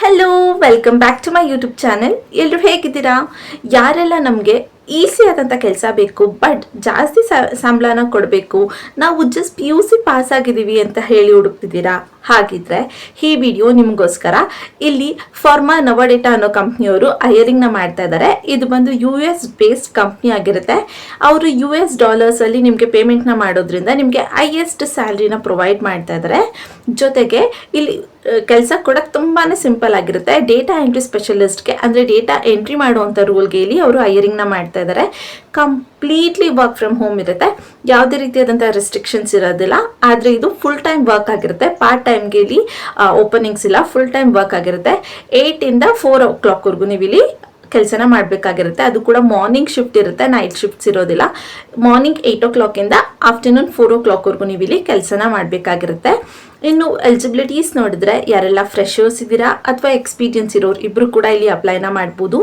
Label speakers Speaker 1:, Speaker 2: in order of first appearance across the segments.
Speaker 1: Hello, welcome back to my YouTube channel. ಎಲ್ಲರೂ ಹೇಗಿದ್ದೀರಾ? ಯಾರೆಲ್ಲ ನಮಗೆ ಈಸಿ ಆದಂಥ ಕೆಲಸ ಬೇಕು ಬಟ್ ಜಾಸ್ತಿ ಸಂಬಳನ ಕೊಡಬೇಕು, ನಾವು ಜಸ್ಟ್ PUC ಪಾಸ್ ಆಗಿದ್ದೀವಿ ಅಂತ ಹೇಳಿ ಹುಡುಕ್ತಿದ್ದೀರಾ? ಹಾಗಿದ್ರೆ ಈ ವಿಡಿಯೋ ನಿಮಗೋಸ್ಕರ. ಇಲ್ಲಿ ಫಾರ್ಮಾ ನವಡೇಟಾ ಅನ್ನೋ ಕಂಪ್ನಿಯವರು ಹೈಯರಿಂಗ್ನ ಮಾಡ್ತಾ ಇದ್ದಾರೆ. ಇದು ಬಂದು US ಬೇಸ್ಡ್ ಕಂಪ್ನಿ ಆಗಿರುತ್ತೆ. ಅವರು US ಡಾಲರ್ಸಲ್ಲಿ ನಿಮಗೆ ಪೇಮೆಂಟ್ನ ಮಾಡೋದ್ರಿಂದ ನಿಮಗೆ ಹೈಯೆಸ್ಟ್ ಸ್ಯಾಲ್ರಿನ ಪ್ರೊವೈಡ್ ಮಾಡ್ತಾ ಇದ್ದಾರೆ. ಜೊತೆಗೆ ಇಲ್ಲಿ ಕೆಲಸ ಕೊಡೋಕ್ಕೆ ತುಂಬಾ ಸಿಂಪಲ್ ಆಗಿರುತ್ತೆ. ಡೇಟಾ ಎಂಟ್ರಿ ಸ್ಪೆಷಲಿಸ್ಟ್ಗೆ ಅಂದರೆ ಡೇಟಾ ಎಂಟ್ರಿ ಮಾಡುವಂಥ ರೋಲ್ಗೆ ಇಲ್ಲಿ ಅವರು ಹೈಯರಿಂಗ್ನ ಮಾಡ್ತಾ ಇದ್ದಾರೆ. ಕಂಪ್ಲೀಟ್ಲಿ ವರ್ಕ್ ಫ್ರಮ್ ಹೋಮ್ ಇರುತ್ತೆ. ಯಾವುದೇ ರೀತಿಯಾದಂಥ ರೆಸ್ಟ್ರಿಕ್ಷನ್ಸ್ ಇರೋದಿಲ್ಲ. ಆದರೆ ಇದು ಫುಲ್ ಟೈಮ್ ವರ್ಕ್ ಆಗಿರುತ್ತೆ. ಪಾರ್ಟ್ ಟೈಮ್ಗೆ ಇಲ್ಲಿ ಓಪನಿಂಗ್ಸ್ ಇಲ್ಲ, ಫುಲ್ ಟೈಮ್ ವರ್ಕ್ ಆಗಿರುತ್ತೆ. 8 ಇಂದ 4 o'clock ನೀವು ಇಲ್ಲಿ ಕೆಲಸನ ಮಾಡಬೇಕಾಗಿರುತ್ತೆ. ಅದು ಕೂಡ ಮಾರ್ನಿಂಗ್ ಶಿಫ್ಟ್ ಇರುತ್ತೆ, ನೈಟ್ ಶಿಫ್ಟ್ಸ್ ಇರೋದಿಲ್ಲ. ಮಾರ್ನಿಂಗ್ 8 o'clock ಇಂದ ಆಫ್ಟರ್ನೂನ್ 4 o'clock ನೀವು ಇಲ್ಲಿ ಕೆಲಸನ ಮಾಡಬೇಕಾಗಿರುತ್ತೆ. ಇನ್ನು ಎಲಿಜಿಬಿಲಿಟೀಸ್ ನೋಡಿದ್ರೆ ಯಾರೆಲ್ಲ ಫ್ರೆಶರ್ಸ್ ಇದ್ದೀರಾ ಅಥವಾ ಎಕ್ಸ್ಪೀರಿಯನ್ಸ್ ಇರೋರು ಇಬ್ಬರು ಕೂಡ ಇಲ್ಲಿ ಅಪ್ಲೈನ ಮಾಡ್ಬೋದು.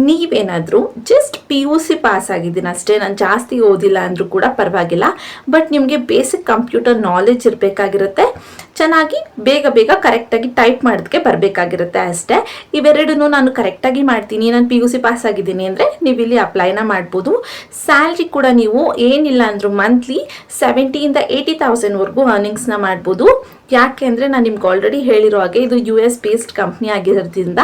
Speaker 1: ನೀವೇನಾದರೂ ಜಸ್ಟ್ PUC ಪಾಸ್ ಆಗಿದ್ದೀನಿ ಅಷ್ಟೇ, ನಾನು ಜಾಸ್ತಿ ಓದಿಲ್ಲ ಅಂದರೂ ಕೂಡ ಪರವಾಗಿಲ್ಲ, ಬಟ್ ನಿಮಗೆ ಬೇಸಿಕ್ ಕಂಪ್ಯೂಟರ್ ನಾಲೆಜ್ ಇರಬೇಕಾಗಿರುತ್ತೆ. ಚೆನ್ನಾಗಿ ಬೇಗ ಕರೆಕ್ಟಾಗಿ ಟೈಪ್ ಮಾಡೋದಕ್ಕೆ ಬರಬೇಕಾಗಿರುತ್ತೆ ಅಷ್ಟೇ. ಇವೆರಡೂ ನಾನು ಕರೆಕ್ಟಾಗಿ ಮಾಡ್ತೀನಿ, ನಾನು PUC ಪಾಸ್ ಆಗಿದ್ದೀನಿ ಅಂದರೆ ನೀವು ಇಲ್ಲಿ ಅಪ್ಲೈನ ಮಾಡ್ಬೋದು. ಸ್ಯಾಲ್ರಿ ಕೂಡ ನೀವು ಏನಿಲ್ಲ ಅಂದರೂ ಮಂತ್ಲಿ 70,000 ಇಂದ 80,000ವರೆಗೂ ಅರ್ನಿಂಗ್ಸ್ನ ಮಾಡ್ಬೋದು. ಯಾಕೆ ಅಂದರೆ ನಾನು ನಿಮ್ಗೆ ಆಲ್ರೆಡಿ ಹೇಳಿರೋ ಹಾಗೆ ಇದು US ಬೇಸ್ಡ್ ಕಂಪ್ನಿ ಆಗಿರೋದ್ರಿಂದ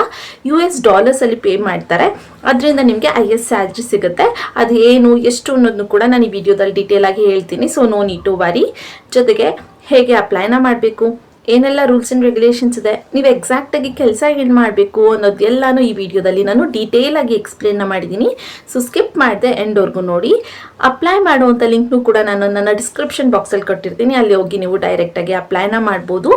Speaker 1: US ಡಾಲರ್ಸಲ್ಲಿ ಪೇ ಮಾಡ್ತಾರೆ. ಅದರಿಂದ ನಿಮಗೆ ಹೈಯೆಸ್ಟ್ ಸ್ಯಾಲ್ರಿ ಸಿಗುತ್ತೆ. ಅದು ಏನು ಎಷ್ಟು ಅನ್ನೋದನ್ನು ಕೂಡ ನಾನು ಈ ವಿಡಿಯೋದಲ್ಲಿ ಡೀಟೇಲ್ ಆಗಿ ಹೇಳ್ತೀನಿ. So no need to worry. ಜೊತೆಗೆ ಹೇಗೆ ಅಪ್ಲೈನ ಮಾಡಬೇಕು, ಏನೆಲ್ಲ ರೂಲ್ಸ್ ಆ್ಯಂಡ್ ರೆಗ್ಯುಲೇಷನ್ಸ್ ಇದೆ, ನೀವು ಎಕ್ಸಾಕ್ಟಾಗಿ ಕೆಲಸ ಏನು ಮಾಡಬೇಕು ಅನ್ನೋದೆಲ್ಲನೂ ಈ ವಿಡಿಯೋದಲ್ಲಿ ನಾನು ಡೀಟೇಲಾಗಿ ಎಕ್ಸ್ಪ್ಲೇನ್ನ ಮಾಡಿದ್ದೀನಿ. ಸೊ ಸ್ಕಿಪ್ ಮಾಡಿದೆ ಎಂಡ್ವರೆಗೂ ನೋಡಿ. ಅಪ್ಲೈ ಮಾಡುವಂಥ ಲಿಂಕ್ನು ಕೂಡ ನಾನು ನನ್ನ ಡಿಸ್ಕ್ರಿಪ್ಷನ್ ಬಾಕ್ಸಲ್ಲಿ ಕೊಟ್ಟಿರ್ತೀನಿ, ಅಲ್ಲಿ ಹೋಗಿ ನೀವು ಡೈರೆಕ್ಟಾಗಿ ಅಪ್ಲೈನ ಮಾಡ್ಬೋದು.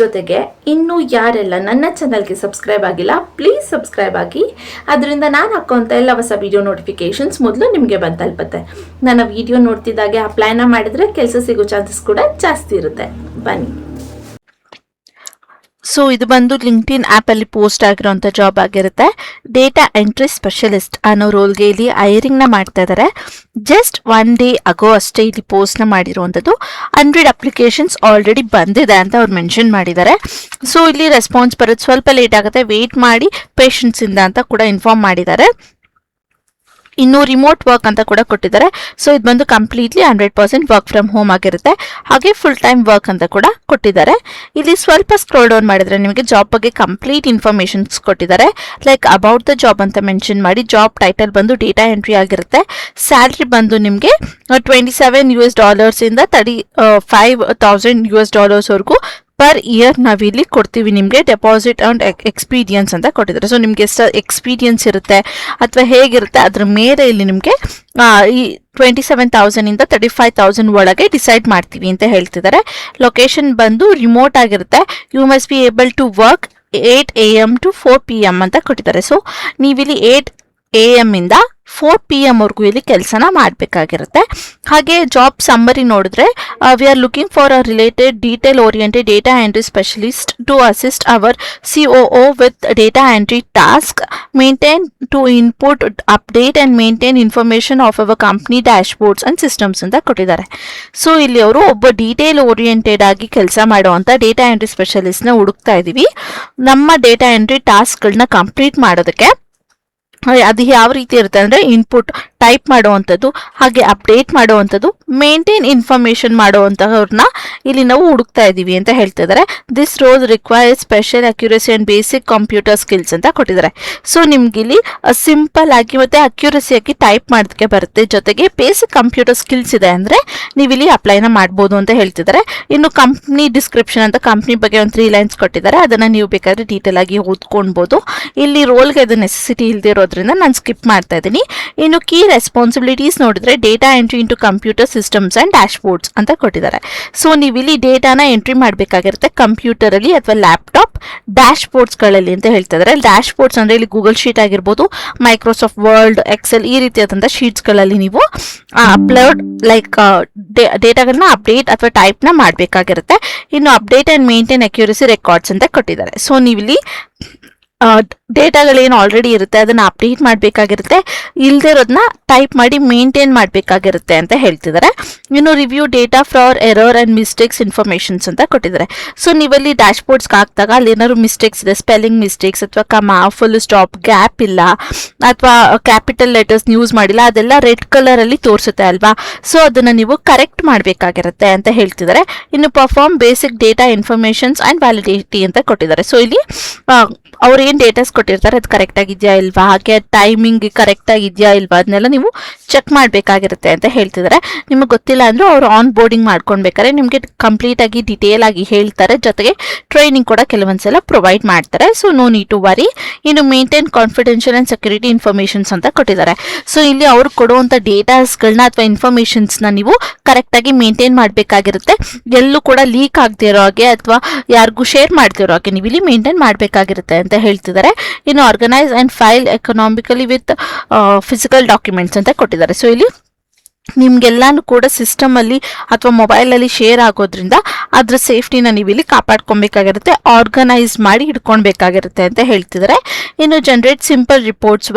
Speaker 1: ಜೊತೆಗೆ ಇನ್ನೂ ಯಾರೆಲ್ಲ ನನ್ನ ಚಾನಲ್ಗೆ ಸಬ್ಸ್ಕ್ರೈಬ್ ಆಗಿಲ್ಲ ಪ್ಲೀಸ್ ಸಬ್ಸ್ಕ್ರೈಬ್ ಆಗಿ. ಅದರಿಂದ ನಾನು ಹಾಕೋಂಥ ಎಲ್ಲ ಹೊಸ ವಿಡಿಯೋ ನೋಟಿಫಿಕೇಷನ್ಸ್ ಮೊದಲು ನಿಮಗೆ ಬಂದು ತಲುಪುತ್ತೆ. ನನ್ನ ವಿಡಿಯೋ ನೋಡ್ತಿದ್ದಾಗೆ ಅಪ್ಲೈನ ಮಾಡಿದರೆ ಕೆಲಸ ಸಿಗೋ ಚಾನ್ಸಸ್ ಕೂಡ ಜಾಸ್ತಿ ಇರುತ್ತೆ. ಬನ್ನಿ.
Speaker 2: ಸೊ ಇದು ಬಂದು ಲಿಂಕ್ಡ್ಇನ್ ಆ್ಯಪಲ್ಲಿ ಪೋಸ್ಟ್ ಆಗಿರೋಂಥ ಜಾಬ್ ಆಗಿರುತ್ತೆ. ಡೇಟಾ ಎಂಟ್ರಿ ಸ್ಪೆಷಲಿಸ್ಟ್ ಅನ್ನೋ ರೋಲ್ಗೆ ಇಲ್ಲಿ ಹೈರಿಂಗ್ನ ಮಾಡ್ತಾ ಇದ್ದಾರೆ. ಜಸ್ಟ್ 1 day ಅಗೋ ಅಷ್ಟೇ ಇಲ್ಲಿ ಪೋಸ್ಟ್ನ ಮಾಡಿರುವಂಥದ್ದು. 100 ಅಪ್ಲಿಕೇಶನ್ಸ್ ಆಲ್ರೆಡಿ ಬಂದಿದೆ ಅಂತ ಅವ್ರು ಮೆನ್ಷನ್ ಮಾಡಿದ್ದಾರೆ. ಸೊ ಇಲ್ಲಿ ರೆಸ್ಪಾನ್ಸ್ ಬರೋದು ಸ್ವಲ್ಪ ಲೇಟ್ ಆಗುತ್ತೆ, ವೆಯ್ಟ್ ಮಾಡಿ ಪೇಷನ್ಸಿಂದ ಅಂತ ಕೂಡ ಇನ್ಫಾರ್ಮ್ ಮಾಡಿದ್ದಾರೆ. ಇನ್ನು ರಿಮೋಟ್ ವರ್ಕ್ ಅಂತ ಕೂಡ ಕೊಟ್ಟಿದ್ದಾರೆ. ಸೊ ಇದು ಬಂದು ಕಂಪ್ಲೀಟ್ಲಿ 100% ವರ್ಕ್ ಫ್ರಮ್ ಹೋಮ್ ಆಗಿರುತ್ತೆ. ಹಾಗೆ ಫುಲ್ ಟೈಮ್ ವರ್ಕ್ ಅಂತ ಕೂಡ ಕೊಟ್ಟಿದ್ದಾರೆ. ಇಲ್ಲಿ ಸ್ವಲ್ಪ ಸ್ಕ್ರೋಲ್ ಡೌನ್ ಮಾಡಿದ್ರೆ ನಿಮಗೆ ಜಾಬ್ ಬಗ್ಗೆ ಕಂಪ್ಲೀಟ್ ಇನ್ಫಾರ್ಮೇಶನ್ಸ್ ಕೊಟ್ಟಿದ್ದಾರೆ. ಲೈಕ್ ಅಬೌಟ್ ದ ಜಾಬ್ ಅಂತ ಮೆನ್ಷನ್ ಮಾಡಿ, ಜಾಬ್ ಟೈಟಲ್ ಬಂದು ಡೇಟಾ ಎಂಟ್ರಿ ಆಗಿರುತ್ತೆ. ಸ್ಯಾಲ್ರಿ ಬಂದು ನಿಮಗೆ $27 ಇಂದ $35,000 ಪರ್ ಇಯರ್ ನಾವಿಲ್ಲಿ ಕೊಡ್ತೀವಿ. ನಿಮಗೆ ಡೆಪಾಸಿಟ್ ಅಂಡ್ ಎಕ್ಸ್ಪೀರಿಯನ್ಸ್ ಅಂತ ಕೊಟ್ಟಿದ್ದಾರೆ. ಸೊ ನಿಮಗೆ ಎಷ್ಟು ಎಕ್ಸ್ಪೀರಿಯನ್ಸ್ ಇರುತ್ತೆ ಅಥವಾ ಹೇಗಿರುತ್ತೆ ಅದ್ರ ಮೇಲೆ ಇಲ್ಲಿ ನಿಮಗೆ ಈ 27,000 ಇಂದ 35,000 ಒಳಗೆ ಡಿಸೈಡ್ ಮಾಡ್ತೀವಿ ಅಂತ ಹೇಳ್ತಿದ್ದಾರೆ. ಲೊಕೇಶನ್ ಬಂದು ರಿಮೋಟ್ ಆಗಿರುತ್ತೆ. You must be able to work 8 AM to 4 PM ಅಂತ ಕೊಟ್ಟಿದ್ದಾರೆ. ಸೊ ನೀವಿಲ್ಲಿ 8 AM ಇಂದ 4 PM ವರೆಗೂ ಇಲ್ಲಿ ಕೆಲಸನ ಮಾಡಬೇಕಾಗಿರುತ್ತೆ. ಹಾಗೆ ಜಾಬ್ ಸಮ್ಮರಿ ನೋಡಿದ್ರೆ, we are looking for a related detail oriented data entry specialist to assist our COO with data entry task, maintain to input update and maintain information of our company dashboards and systems ಅಂತ ಕೊಟ್ಟಿದ್ದಾರೆ. So ಇಲ್ಲಿ ಅವರು ಒಬ್ಬ detail oriented ಆಗಿ ಕೆಲಸ ಮಾಡುವಂಥ data entry ಸ್ಪೆಷಲಿಸ್ಟ್ನ ಹುಡುಕ್ತಾ ಇದ್ದೀವಿ. ನಮ್ಮ ಡೇಟಾ ಎಂಟ್ರಿ ಟಾಸ್ಕ್ಗಳನ್ನ ಕಂಪ್ಲೀಟ್ ಮಾಡೋದಕ್ಕೆ ಅದು ಯಾವ ರೀತಿ ಇರುತ್ತೆ ಅಂದರೆ, ಇನ್ಪುಟ್ ಟೈಪ್ ಮಾಡುವಂಥದ್ದು, ಹಾಗೆ ಅಪ್ಡೇಟ್ ಮಾಡುವಂಥದ್ದು, ಮೇಂಟೈನ್ ಇನ್ಫಾರ್ಮೇಷನ್ ಮಾಡುವಂಥವ್ರನ್ನ ಇಲ್ಲಿ ನಾವು ಹುಡುಕ್ತಾ ಇದ್ದೀವಿ ಅಂತ ಹೇಳ್ತಿದ್ದಾರೆ. This roll require special accuracy and basic computer skills ಅಂತ ಕೊಟ್ಟಿದ್ದಾರೆ. ಸೊ ನಿಮ್ಗೆ ಇಲ್ಲಿ ಸಿಂಪಲ್ ಆಗಿ ಮತ್ತು ಅಕ್ಯುರಸಿಯಾಗಿ ಟೈಪ್ ಮಾಡೋದಕ್ಕೆ ಬರುತ್ತೆ. ಜೊತೆಗೆ ಬೇಸಿಕ್ ಕಂಪ್ಯೂಟರ್ ಸ್ಕಿಲ್ಸ್ ಇದೆ ಅಂದರೆ ನೀವಿಲ್ಲಿ ಅಪ್ಲೈನ ಮಾಡ್ಬೋದು ಅಂತ ಹೇಳ್ತಿದ್ದಾರೆ. ಇನ್ನು ಕಂಪ್ನಿ ಡಿಸ್ಕ್ರಿಪ್ಷನ್ ಅಂತ ಕಂಪ್ನಿ ಬಗ್ಗೆ ಒಂದು 3 lines ಕೊಟ್ಟಿದ್ದಾರೆ. ಅದನ್ನು ನೀವು ಬೇಕಾದರೆ ಡೀಟೇಲ್ ಆಗಿ ಓದ್ಕೊಳ್ಬೋದು. ಇಲ್ಲಿ ರೋಲ್ಗೆ ಅದು ನೆಸೆಸಿಟಿ ಇಲ್ಲದೆ ಇರೋದ್ರಿಂದ ನಾನು ಸ್ಕಿಪ್ ಮಾಡ್ತಾ ಇದ್ದೀನಿ. ಇನ್ನು ಕೀ ರೆಸ್ಪಾನ್ಸಿಬಿಲಿಟೀಸ್ ನೋಡಿದ್ರೆ, data entry into computer systems and dash boards ಅಂತ ಕೊಟ್ಟಿದ್ದಾರೆ. ಸೊ ನೀವು ಇಲ್ಲಿ ಡೇಟಾನ ಎಂಟ್ರಿ ಮಾಡಬೇಕಾಗಿರುತ್ತೆ ಕಂಪ್ಯೂಟರಲ್ಲಿ ಅಥವಾ ಲ್ಯಾಪ್ಟಾಪ್ ಡ್ಯಾಶ್ ಬೋರ್ಡ್ಸ್ಗಳಲ್ಲಿ ಅಂತ ಹೇಳ್ತಿದ್ದಾರೆ. ಡ್ಯಾಶ್ ಬೋರ್ಡ್ಸ್ ಅಂದರೆ ಇಲ್ಲಿ ಗೂಗಲ್ ಶೀಟ್ ಆಗಿರ್ಬೋದು, ಮೈಕ್ರೋಸಾಫ್ಟ್ ವರ್ಡ್, ಎಕ್ಸೆಲ್ ಈ ರೀತಿಯಾದಂಥ ಶೀಟ್ಸ್ಗಳಲ್ಲಿ ನೀವು ಅಪ್ಲೋಡ್ ಡೇಟಾಗಳನ್ನ ಅಪ್ಡೇಟ್ ಅಥವಾ ಟೈಪ್ನ ಮಾಡಬೇಕಾಗಿರುತ್ತೆ. ಇನ್ನು update and maintain accuracy records ಅಂತ ಕೊಟ್ಟಿದ್ದಾರೆ. ಸೊ ನೀವಿಲ್ಲಿ ಡೇಟಾಗಳೇನು ಆಲ್ರೆಡಿ ಇರುತ್ತೆ ಅದನ್ನ ಅಪ್ಡೇಟ್ ಮಾಡಬೇಕಾಗಿರುತ್ತೆ, ಇಲ್ಲದೆ ಇರೋದನ್ನ ಟೈಪ್ ಮಾಡಿ ಮೇಂಟೈನ್ ಮಾಡಬೇಕಾಗಿರುತ್ತೆ ಅಂತ ಹೇಳ್ತಿದ್ದಾರೆ. ಇನ್ನು review data for error and mistakes informations ಅಂತ ಕೊಟ್ಟಿದ್ದಾರೆ. ಸೊ ನೀವಲ್ಲಿ ಡ್ಯಾಶ್ ಬೋರ್ಡ್ಸ್ಗೆ ಹಾಕಿದಾಗ ಅಲ್ಲಿ ಏನಾದ್ರು ಮಿಸ್ಟೇಕ್ಸ್ ಇದೆ, ಸ್ಪೆಲ್ಲಿಂಗ್ ಮಿಸ್ಟೇಕ್ಸ್ ಅಥವಾ ಕಮಾ, ಫುಲ್ ಸ್ಟಾಪ್, ಗ್ಯಾಪ್ ಇಲ್ಲ ಅಥವಾ ಕ್ಯಾಪಿಟಲ್ ಲೆಟರ್ಸ್ ಯೂಸ್ ಮಾಡಿಲ್ಲ, ಅದೆಲ್ಲ ರೆಡ್ ಕಲರಲ್ಲಿ ತೋರಿಸುತ್ತೆ ಅಲ್ವಾ. ಸೊ ಅದನ್ನು ನೀವು ಕರೆಕ್ಟ್ ಮಾಡಬೇಕಾಗಿರುತ್ತೆ ಅಂತ ಹೇಳ್ತಿದ್ದಾರೆ. ಇನ್ನು perform basic data informations and validity ಅಂತ ಕೊಟ್ಟಿದ್ದಾರೆ. ಸೊ ಇಲ್ಲಿ ಅವ್ರು ಏನು ಡೇಟಾಸ್ ಕೊಟ್ಟಿರ್ತಾರೆ ಅದು ಕರೆಕ್ಟ್ ಆಗಿದೆಯಾ ಇಲ್ವಾ, ಹಾಗೆ ಟೈಮಿಂಗ್ ಕರೆಕ್ಟ್ ಆಗಿದೆಯಾ ಇಲ್ವಾ ಅದನ್ನೆಲ್ಲ ನೀವು ಚೆಕ್ ಮಾಡಬೇಕಾಗಿರುತ್ತೆ ಅಂತ ಹೇಳ್ತಿದ್ದಾರೆ. ನಿಮಗೆ ಗೊತ್ತಿಲ್ಲ ಅಂದರೂ ಅವರು ಆನ್ ಬೋರ್ಡಿಂಗ್ ಮಾಡ್ಕೊಳ್ಬೇಕಾದ್ರೆ ನಿಮಗೆ ಕಂಪ್ಲೀಟ್ ಆಗಿ ಡಿಟೇಲ್ ಆಗಿ ಹೇಳ್ತಾರೆ, ಜೊತೆಗೆ ಟ್ರೈನಿಂಗ್ ಕೂಡ ಕೆಲವೊಂದ್ಸಲ ಪ್ರೊವೈಡ್ ಮಾಡ್ತಾರೆ. So no need to worry. ಇನ್ನು maintain confidential and security informations ಅಂತ ಕೊಟ್ಟಿದ್ದಾರೆ. ಸೊ ಇಲ್ಲಿ ಅವರು ಕೊಡುವಂಥ ಡೇಟಾಸ್ಗಳನ್ನ ಅಥವಾ ಇನ್ಫಾರ್ಮೇಷನ್ಸ್ನ ನೀವು ಕರೆಕ್ಟಾಗಿ ಮೇಂಟೈನ್ ಮಾಡಬೇಕಾಗಿರುತ್ತೆ. ಎಲ್ಲೂ ಕೂಡ ಲೀಕ್ ಆಗದೆ ಇರೋ ಹಾಗೆ ಅಥವಾ ಯಾರಿಗೂ ಶೇರ್ ಮಾಡ್ತಿರೋ ಹಾಗೆ ನೀವು ಇಲ್ಲಿ ಮೇಂಟೈನ್ ಮಾಡಬೇಕಾಗಿರುತ್ತೆ ಅಂತ ಹೇಳ್ತಿದ್ದಾರೆ. ಇನ್ನು organise and file economically with physical documents ಅಂತ ಕೊಟ್ಟಿದ್ದಾರೆ. ಸೊ ಇಲ್ಲಿ ನಿಮ್ಗೆಲ್ಲಾನು ಕೂಡ ಸಿಸ್ಟಮಲ್ಲಿ ಅಥವಾ ಮೊಬೈಲಲ್ಲಿ ಶೇರ್ ಆಗೋದ್ರಿಂದ ಅದ್ರ ಸೇಫ್ಟಿನ ನೀವು ಇಲ್ಲಿ ಕಾಪಾಡ್ಕೊಬೇಕಾಗಿರುತ್ತೆ, ಆರ್ಗನೈಸ್ ಮಾಡಿ ಇಟ್ಕೊಳ್ಬೇಕಾಗಿರುತ್ತೆ ಅಂತ ಹೇಳ್ತಿದ್ದಾರೆ. ಇನ್ನು ಜನರೇಟ್ ಸಿಂಪಲ್ ರಿಪೋರ್ಟ್ಸ್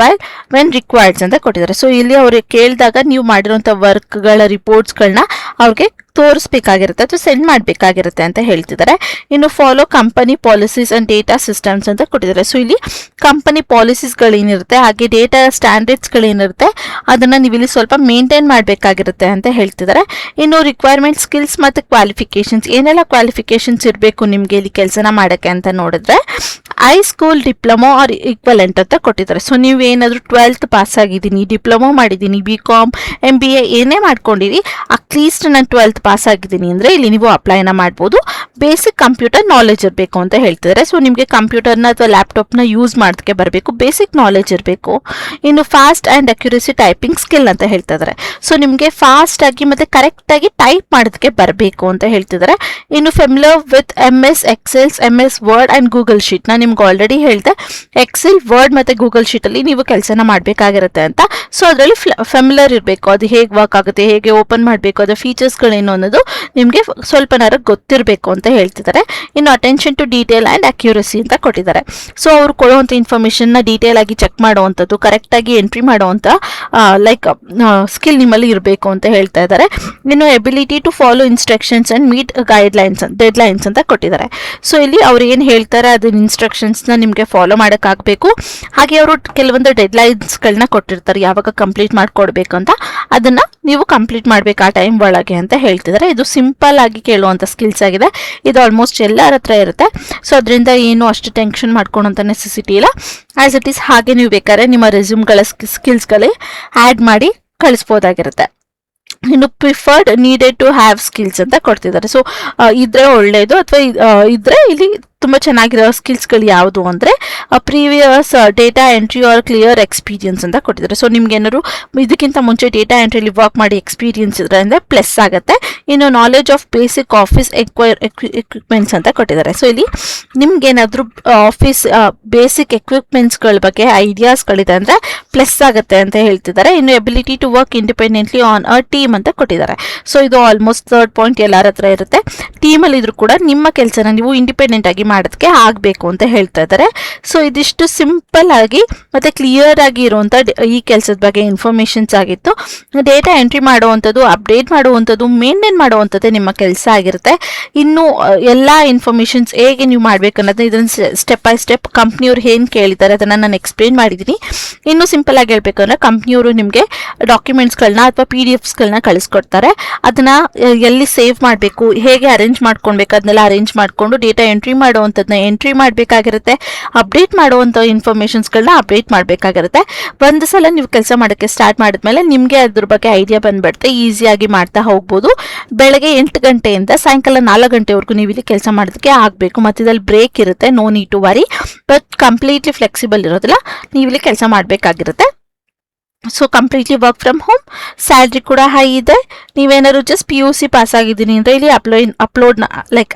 Speaker 2: ವೆನ್ ರಿಕ್ವೈರ್ಡ್ಸ್ ಅಂತ ಕೊಟ್ಟಿದ್ದಾರೆ. ಸೊ ಇಲ್ಲಿ ಅವ್ರಿಗೆ ಕೇಳಿದಾಗ ನೀವು ಮಾಡಿರೋಂಥ ವರ್ಕ್ಗಳ ರಿಪೋರ್ಟ್ಸ್ಗಳನ್ನ ಅವ್ರಿಗೆ ತೋರಿಸ್ಬೇಕಾಗಿರುತ್ತೆ ಅಥವಾ ಸೆಂಡ್ ಮಾಡಬೇಕಾಗಿರುತ್ತೆ ಅಂತ ಹೇಳ್ತಿದ್ದಾರೆ. ಇನ್ನು follow company policies and data systems ಅಂತ ಕೊಟ್ಟಿದ್ದಾರೆ. ಸೊ ಇಲ್ಲಿ ಕಂಪನಿ ಪಾಲಿಸೀಸ್ಗಳೇನಿರುತ್ತೆ ಹಾಗೆ ಡೇಟಾ ಸ್ಟ್ಯಾಂಡರ್ಡ್ಸ್ಗಳೇನಿರುತ್ತೆ ಅದನ್ನು ನೀವು ಇಲ್ಲಿ ಸ್ವಲ್ಪ ಮೇಂಟೈನ್ ಮಾಡಬೇಕಾಗಿರುತ್ತೆ ಅಂತ ಹೇಳ್ತಿದ್ದಾರೆ. ಇನ್ನು ರಿಕ್ವೈರ್ಮೆಂಟ್ ಸ್ಕಿಲ್ಸ್ ಮತ್ತು ಕ್ವಾಲಿಫಿಕೇಷನ್ಸ್, ಏನೆಲ್ಲ ಕ್ವಾಲಿಫಿಕೇಷನ್ಸ್ ಇರಬೇಕು ನಿಮಗೆ ಇಲ್ಲಿ ಕೆಲಸನ ಮಾಡೋಕ್ಕೆ ಅಂತ ನೋಡಿದ್ರೆ ಸ್ಕೂಲ್ ಡಿಪ್ಲೊಮಾ ಆರ್ ಈಕ್ವಲೆಂಟ್ ಅಂತ ಕೊಟ್ಟಿದ್ದಾರೆ. ಸೊ ನೀವೇನಾದರೂ 12th ಪಾಸ್ ಆಗಿದ್ದೀನಿ, ಡಿಪ್ಲೊಮಾ ಮಾಡಿದ್ದೀನಿ, BCom MBA ಏನೇ ಮಾಡ್ಕೊಂಡಿರಿ, ಅಟ್ಲೀಸ್ಟ್ ನಾನು 12th ಪಾಸ್ ಆಗಿದ್ದೀನಿ ಅಂದರೆ ಇಲ್ಲಿ ನೀವು ಅಪ್ಲೈನ ಮಾಡ್ಬೋದು. ಬೇಸಿಕ್ ಕಂಪ್ಯೂಟರ್ ನಾಲೆಜ್ ಇರಬೇಕು ಅಂತ ಹೇಳ್ತಿದ್ದಾರೆ. ಸೊ ನಿಮಗೆ ಕಂಪ್ಯೂಟರ್ನ ಅಥವಾ ಲ್ಯಾಪ್ಟಾಪ್ನ ಯೂಸ್ ಮಾಡೋದಕ್ಕೆ ಬರಬೇಕು, ಬೇಸಿಕ್ ನಾಲೆಜ್ ಇರಬೇಕು. ಇನ್ನು fast and accuracy typing skill ಅಂತ ಹೇಳ್ತಿದ್ದಾರೆ. ಸೊ ನಿಮಗೆ ಫಾಸ್ಟಾಗಿ ಮತ್ತು ಕರೆಕ್ಟಾಗಿ ಟೈಪ್ ಮಾಡೋದಕ್ಕೆ ಬರಬೇಕು ಅಂತ ಹೇಳ್ತಿದ್ದಾರೆ. ಇನ್ನು familiar with MS excels, MS Word and Google sheet. ನಾನು ನಿಮ್ಗೆ ಆಲ್ರೆಡಿ ಹೇಳಿದೆ ಎಕ್ಸೆಲ್, ವರ್ಡ್ ಮತ್ತು ಗೂಗಲ್ ಶೀಟಲ್ಲಿ ನೀವು ಕೆಲಸನ ಮಾಡಬೇಕಾಗಿರುತ್ತೆ ಅಂತ. ಸೊ ಅದರಲ್ಲಿ ಫೆಮಿಲರ್ ಇರಬೇಕು, ಅದು ಹೇಗೆ ವರ್ಕ್ ಆಗುತ್ತೆ, ಹೇಗೆ ಓಪನ್ ಮಾಡಬೇಕು, ಅದರ ಫೀಚರ್ಸ್ಗಳೇನು ಅನ್ನೋದು ನಿಮಗೆ ಸ್ವಲ್ಪನಾರ ಗೊತ್ತಿರಬೇಕು ಅಂತ ಹೇಳ್ತಿದ್ದಾರೆ. ಇನ್ನು attention to detail and accuracy ಅಂತ ಕೊಟ್ಟಿದ್ದಾರೆ. ಸೊ ಅವರು ಕೊಡುವಂಥ ಇನ್ಫಾರ್ಮೇಷನ್ನ ಡೀಟೇಲ್ ಆಗಿ ಚೆಕ್ ಮಾಡುವಂಥದ್ದು, ಕರೆಕ್ಟಾಗಿ ಎಂಟ್ರಿ ಮಾಡುವಂಥ ಸ್ಕಿಲ್ ನಿಮ್ಮಲ್ಲಿ ಇರಬೇಕು ಅಂತ ಹೇಳ್ತಾ ಇದ್ದಾರೆ. ಇನ್ನು ability to follow instructions and meet deadlines ಅಂತ ಕೊಟ್ಟಿದ್ದಾರೆ. ಸೊ ಇಲ್ಲಿ ಅವ್ರು ಏನು ಹೇಳ್ತಾರೆ ಅದನ್ನ ಇನ್ಸ್ಟ್ರಕ್ಷನ್ಸ್ನ ನಿಮಗೆ ಫಾಲೋ ಮಾಡೋಕ್ಕಾಗಬೇಕು. ಹಾಗೆ ಅವರು ಕೆಲವೊಂದು ಡೆಡ್ಲೈನ್ಸ್ಗಳನ್ನ ಕೊಟ್ಟಿರ್ತಾರೆ ಯಾವಾಗ ಕಂಪ್ಲೀಟ್ ಮಾಡಿಕೊಡ್ಬೇಕು ಅಂತ, ಅದನ್ನು ನೀವು ಕಂಪ್ಲೀಟ್ ಮಾಡಬೇಕು ಆ ಟೈಮ್ ಒಳಗೆ ಅಂತ ಹೇಳ್ತಿದ್ದಾರೆ. ಇದು ಸಿಂಪಲ್ ಆಗಿ ಕೇಳುವಂಥ ಸ್ಕಿಲ್ಸ್ ಆಗಿದೆ, ಇದು ಆಲ್ಮೋಸ್ಟ್ ಎಲ್ಲರ ಹತ್ರ ಇರುತ್ತೆ. ಸೊ ಅದರಿಂದ ಏನು ಅಷ್ಟು ಟೆನ್ಷನ್ ಮಾಡ್ಕೊಳೋಂಥ ನೆಸೆಸಿಟಿ ಇಲ್ಲ. ಆ್ಯಸ್ ಇಟ್ ಈಸ್ ಹಾಗೆ ನೀವು ಬೇಕಾದ್ರೆ ನಿಮ್ಮ ರೆಸ್ಯೂಮ್ಗಳ ಸ್ಕಿಲ್ಸ್ಗಳೇ ಆ್ಯಡ್ ಮಾಡಿ ಕಳಿಸ್ಬೋದಾಗಿರುತ್ತೆ. ಇನ್ನು preferred needed to have skills ಅಂತ ಕೊಡ್ತಿದ್ದಾರೆ. ಸೊ ಇದ್ರೆ ಒಳ್ಳೆಯದು, ಅಥವಾ ಇದ್ರೆ ಇಲ್ಲಿ ತುಂಬ ಚೆನ್ನಾಗಿರೋ ಸ್ಕಿಲ್ಸ್ಗಳು ಯಾವುದು ಅಂದರೆ previous data entry or clear experience ಅಂತ ಕೊಟ್ಟಿದ್ದಾರೆ. ಸೊ ನಿಮ್ಗೆ ಏನಾದ್ರು ಇದಕ್ಕಿಂತ ಮುಂಚೆ ಡೇಟಾ ಎಂಟ್ರಿಲಿ ವರ್ಕ್ ಮಾಡಿ ಎಕ್ಸ್ಪೀರಿಯನ್ಸ್ ಇದ್ರೆ ಅಂದರೆ ಪ್ಲಸ್ ಆಗುತ್ತೆ. ಇನ್ನು knowledge of basic office equipments ಅಂತ ಕೊಟ್ಟಿದ್ದಾರೆ. ಸೊ ಇಲ್ಲಿ ನಿಮ್ಗೇನಾದರೂ ಆಫೀಸ್ ಬೇಸಿಕ್ ಎಕ್ವಿಪ್ಮೆಂಟ್ಸ್ಗಳ ಬಗ್ಗೆ ಐಡಿಯಾಸ್ಗಳಿದೆ ಅಂದರೆ ಪ್ಲಸ್ ಆಗುತ್ತೆ ಅಂತ ಹೇಳ್ತಿದ್ದಾರೆ. ಇನ್ನು ability to work independently on a team ಅಂತ ಕೊಟ್ಟಿದ್ದಾರೆ. ಸೊ ಇದು ಆಲ್ಮೋಸ್ಟ್ 3rd ಪಾಯಿಂಟ್ ಎಲ್ಲರ ಹತ್ರ ಇರುತ್ತೆ. ಟೀಮಲ್ಲಿ ಇದ್ರೂ ಕೂಡ ನಿಮ್ಮ ಕೆಲಸನ ನೀವು ಇಂಡಿಪೆಂಡೆಂಟ್ ಆಗಿ ಮಾಡೋದಕ್ಕೆ ಆಗಬೇಕು ಅಂತ ಹೇಳ್ತಾ ಇದ್ದಾರೆ. ಸೊ ಇದಿಷ್ಟು ಸಿಂಪಲ್ ಆಗಿ ಮತ್ತು ಕ್ಲಿಯರ್ ಆಗಿ ಇರುವಂಥ ಈ ಕೆಲಸದ ಬಗ್ಗೆ ಇನ್ಫಾರ್ಮೇಷನ್ಸ್ ಆಗಿತ್ತು. ಡೇಟಾ ಎಂಟ್ರಿ ಮಾಡುವಂಥದ್ದು, ಅಪ್ಡೇಟ್ ಮಾಡುವಂಥದ್ದು, ಮೇಂಟೈನ್ ಮಾಡುವಂಥದ್ದೇ ನಿಮ್ಮ ಕೆಲಸ ಆಗಿರುತ್ತೆ. ಇನ್ನು ಎಲ್ಲ ಇನ್ಫಾರ್ಮೇಷನ್ಸ್ ಹೇಗೆ ನೀವು ಮಾಡಬೇಕು ಅನ್ನೋದನ್ನ ಇದನ್ನು ಸ್ಟೆಪ್ ಬೈ ಸ್ಟೆಪ್ ಕಂಪ್ನಿಯವ್ರು ಏನು ಕೇಳಿದ್ದಾರೆ ಅದನ್ನು ನಾನು ಎಕ್ಸ್ಪ್ಲೇನ್ ಮಾಡಿದ್ದೀನಿ. ಇನ್ನು ಸಿಂಪಲ್ ಆಗಿ ಹೇಳ್ಬೇಕಂದ್ರೆ ಕಂಪ್ನಿಯವರು ನಿಮಗೆ ಡಾಕ್ಯುಮೆಂಟ್ಸ್ಗಳನ್ನ ಅಥವಾ PDFsಗಳನ್ನ ಕಳಿಸ್ಕೊಡ್ತಾರೆ. ಅದನ್ನು ಎಲ್ಲಿ ಸೇವ್ ಮಾಡಬೇಕು, ಹೇಗೆ ಅರೇಂಜ್ ಮಾಡ್ಕೊಳ್ಬೇಕು ಅದನ್ನೆಲ್ಲ ಅರೇಂಜ್ ಮಾಡಿಕೊಂಡು ಡೇಟಾ ಎಂಟ್ರಿ ಮಾಡುವಂಥದ್ದನ್ನ ಎಂಟ್ರಿ ಮಾಡಬೇಕಾಗಿರುತ್ತೆ. ಅಪ್ಡೇಟ್ ಮಾಡುವಂಥ ಇನ್ಫಾರ್ಮೇಷನ್ಸ್ಗಳನ್ನ ಅಪ್ಡೇಟ್ ಮಾಡಬೇಕಾಗಿರುತ್ತೆ. ಒಂದು ಸಲ ನೀವು ಕೆಲಸ ಮಾಡೋಕ್ಕೆ ಸ್ಟಾರ್ಟ್ ಮಾಡಿದ್ಮೇಲೆ ನಿಮಗೆ ಅದ್ರ ಬಗ್ಗೆ ಐಡಿಯಾ ಬಂದುಬಿಡುತ್ತೆ, ಈಸಿಯಾಗಿ ಮಾಡ್ತಾ ಹೋಗ್ಬೋದು. ಬೆಳಗ್ಗೆ 8 ಗಂಟೆಯಿಂದ ಸಾಯಂಕಾಲ 4 ಗಂಟೆವರೆಗೂ ನೀವು ಇಲ್ಲಿ ಕೆಲಸ ಮಾಡೋದಕ್ಕೆ ಆಗಬೇಕು. ಮತ್ತು ಇದರಲ್ಲಿ ಬ್ರೇಕ್ ಇರುತ್ತೆ, no need to worry. But completely flexible ಇರೋದಿಲ್ಲ, ನೀವು ಇಲ್ಲಿ ಕೆಲಸ ಮಾಡಬೇಕಾಗಿರುತ್ತೆ. So completely work from home, salary ಕೂಡ ಹೈ ಇದೆ. ನೀವೇನಾದ್ರು ಜಸ್ಟ್ PUC ಪಾಸ್ ಆಗಿದ್ದೀನಿ ಅಂದರೆ ಇಲ್ಲಿ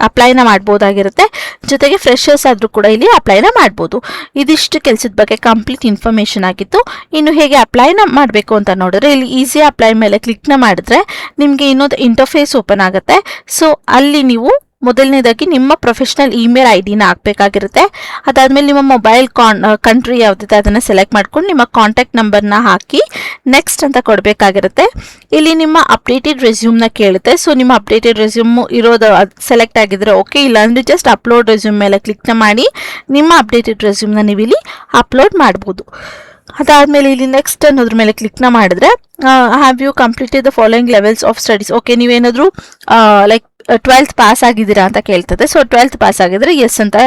Speaker 2: ಅಪ್ಲೈನ ಮಾಡ್ಬೋದಾಗಿರುತ್ತೆ. ಜೊತೆಗೆ ಫ್ರೆಶರ್ಸ್ ಆದರೂ ಕೂಡ ಇಲ್ಲಿ ಅಪ್ಲೈನ ಮಾಡ್ಬೋದು. ಇದಿಷ್ಟು ಕೆಲಸದ ಬಗ್ಗೆ ಕಂಪ್ಲೀಟ್ ಇನ್ಫಾರ್ಮೇಷನ್ ಆಗಿತ್ತು. ಇನ್ನು ಹೇಗೆ ಅಪ್ಲೈನ ಮಾಡಬೇಕು ಅಂತ ನೋಡಿದ್ರೆ ಇಲ್ಲಿ ಈಸಿ ಅಪ್ಲೈ ಮೇಲೆ ಕ್ಲಿಕ್ನ ಮಾಡಿದ್ರೆ ನಿಮಗೆ ಇನ್ನೊಂದು ಇಂಟರ್ಫೇಸ್ ಓಪನ್ ಆಗುತ್ತೆ. ಸೊ ಅಲ್ಲಿ ನೀವು ಮೊದಲನೇದಾಗಿ ನಿಮ್ಮ ಪ್ರೊಫೆಷನಲ್ ಇಮೇಲ್ ಐ ಡಿನ ಹಾಕಬೇಕಾಗಿರುತ್ತೆ. ಅದಾದಮೇಲೆ ನಿಮ್ಮ ಮೊಬೈಲ್ ಕಂಟ್ರಿ ಯಾವುದಿದೆ ಅದನ್ನು ಸೆಲೆಕ್ಟ್ ಮಾಡ್ಕೊಂಡು ನಿಮ್ಮ ಕಾಂಟ್ಯಾಕ್ಟ್ ನಂಬರ್ನ ಹಾಕಿ ನೆಕ್ಸ್ಟ್ ಅಂತ ಕೊಡಬೇಕಾಗಿರುತ್ತೆ. ಇಲ್ಲಿ ನಿಮ್ಮ ಅಪ್ಡೇಟೆಡ್ ರೆಸ್ಯೂಮ್ನ ಕೇಳುತ್ತೆ. ಸೊ ನಿಮ್ಮ ಅಪ್ಡೇಟೆಡ್ ರೆಸ್ಯೂಮ್ ಇರೋದು ಸೆಲೆಕ್ಟ್ ಆಗಿದ್ರೆ ಓಕೆ, ಇಲ್ಲಾಂದರೆ ಜಸ್ಟ್ ಅಪ್ಲೋಡ್ ರೆಸ್ಯೂಮ್ ಮೇಲೆ ಕ್ಲಿಕ್ನ ಮಾಡಿ ನಿಮ್ಮ ಅಪ್ಡೇಟೆಡ್ ರೆಸ್ಯೂಮ್ನ ನೀವು ಇಲ್ಲಿ ಅಪ್ಲೋಡ್ ಮಾಡ್ಬೋದು. ಅದಾದಮೇಲೆ ಇಲ್ಲಿ ನೆಕ್ಸ್ಟ್ ಅನ್ನೋದ್ರ ಮೇಲೆ ಕ್ಲಿಕ್ನ ಮಾಡಿದ್ರೆ have you completed the following levels of studies. Okay, ನೀವೇನಾದರೂ ಲೈಕ್ 12th ಪಾಸ್ ಆಗಿದ್ದೀರಾ ಅಂತ ಕೇಳ್ತದೆ. ಸೊ 12th ಪಾಸ್ ಆಗಿದ್ರೆ ಎಸ್ ಅಂತ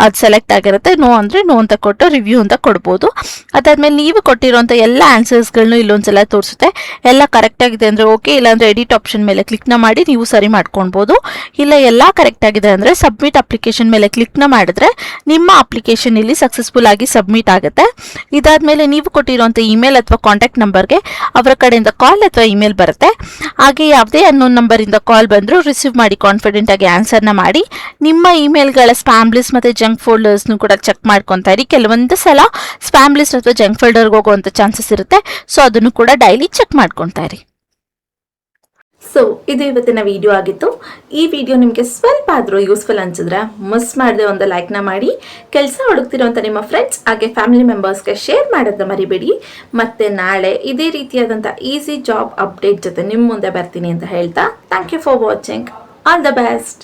Speaker 2: ಅದು ಸೆಲೆಕ್ಟ್ ಆಗಿರುತ್ತೆ, ನೋ ಅಂದರೆ ನೋ ಅಂತ ಕೊಟ್ಟು ರಿವ್ಯೂ ಅಂತ ಕೊಡ್ಬೋದು. ಅದಾದಮೇಲೆ ನೀವು ಕೊಟ್ಟಿರೋಂಥ ಎಲ್ಲ ಆನ್ಸರ್ಸ್ಗಳನ್ನೂ ಇಲ್ಲೊಂದ್ಸಲ ತೋರಿಸುತ್ತೆ. ಎಲ್ಲ ಕರೆಕ್ಟಾಗಿದೆ ಅಂದರೆ ಓಕೆ, ಇಲ್ಲಾಂದರೆ ಎಡಿಟ್ ಆಪ್ಷನ್ ಮೇಲೆ ಕ್ಲಿಕ್ನ ಮಾಡಿ ನೀವು ಸರಿ ಮಾಡ್ಕೊಳ್ಬೋದು. ಇಲ್ಲ ಎಲ್ಲ ಕರೆಕ್ಟ್ ಆಗಿದೆ ಅಂದರೆ ಸಬ್ಮಿಟ್ ಅಪ್ಲಿಕೇಶನ್ ಮೇಲೆ ಕ್ಲಿಕ್ನ ಮಾಡಿದ್ರೆ ನಿಮ್ಮ ಅಪ್ಲಿಕೇಶನ್ ಇಲ್ಲಿ ಸಕ್ಸಸ್ಫುಲ್ ಆಗಿ ಸಬ್ಮಿಟ್ ಆಗುತ್ತೆ. ಇದಾದಮೇಲೆ ನೀವು ಕೊಟ್ಟಿರೋಂಥ ಇಮೇಲ್ ಅಥವಾ ಕಾಂಟ್ಯಾಕ್ಟ್ ನಂಬರ್ಗೆ ಅವರ ಕಡೆಯಿಂದ ಕಾಲ್ ಅಥವಾ ಇಮೇಲ್ ಬರುತ್ತೆ. ಹಾಗೆ ಯಾವುದೇ ಅನ್ನೋನ್ ನಂಬರಿಂದ ಕಾಲ್ ಬಂದರೂ ರಿಸೀವ್ ಮಾಡಿ ಕಾನ್ಫಿಡೆಂಟ್ ಆಗಿ ಆನ್ಸರ್ನ ಮಾಡಿ ನಿಮ್ಮ ಇಮೇಲ್ಗಳ ಸ್ಪ್ಯಾಮ್ ಲಿಸ್ಟ್ ಮತ್ತು ಜಂಕ್ ಫೋಲ್ಡರ್ಸ್ನು ಕೂಡ ಚೆಕ್ ಮಾಡ್ಕೊತಾ ಇರಿ. ಕೆಲವೊಂದು ಸಲ ಸ್ಪ್ಯಾಮ್ ಲಿಸ್ಟ್ ಅಥವಾ ಜಂಕ್ ಫೋಲ್ಡರ್ಗೆ ಹೋಗುವಂಥ ಚಾನ್ಸಸ್ ಇರುತ್ತೆ. ಸೊ ಅದನ್ನು ಕೂಡ ಡೈಲಿ ಚೆಕ್ ಮಾಡ್ಕೊತಾ ಇರಿ.
Speaker 1: ಸೊ ಇದು ಇವತ್ತಿನ ವಿಡಿಯೋ ಆಗಿತ್ತು. ಈ ವಿಡಿಯೋ ನಿಮಗೆ ಸ್ವಲ್ಪ ಆದರೂ ಯೂಸ್ಫುಲ್ ಅನ್ಸಿದ್ರೆ ಮಿಸ್ ಮಾಡದೆ ಒಂದು ಲೈಕ್ನ ಮಾಡಿ, ಕೆಲಸ ಹುಡುಕ್ತಿರೋಂಥ ನಿಮ್ಮ ಫ್ರೆಂಡ್ಸ್ ಹಾಗೆ ಫ್ಯಾಮಿಲಿ ಮೆಂಬರ್ಸ್ಗೆ ಶೇರ್ ಮಾಡೋದನ್ನ ಮರಿಬೇಡಿ. ಮತ್ತೆ ನಾಳೆ ಇದೇ ರೀತಿಯಾದಂಥ ಈಸಿ ಜಾಬ್ ಅಪ್ಡೇಟ್ ಜೊತೆ ನಿಮ್ಮ ಮುಂದೆ ಬರ್ತೀನಿ ಅಂತ ಹೇಳ್ತಾ thank you for watching. All the best.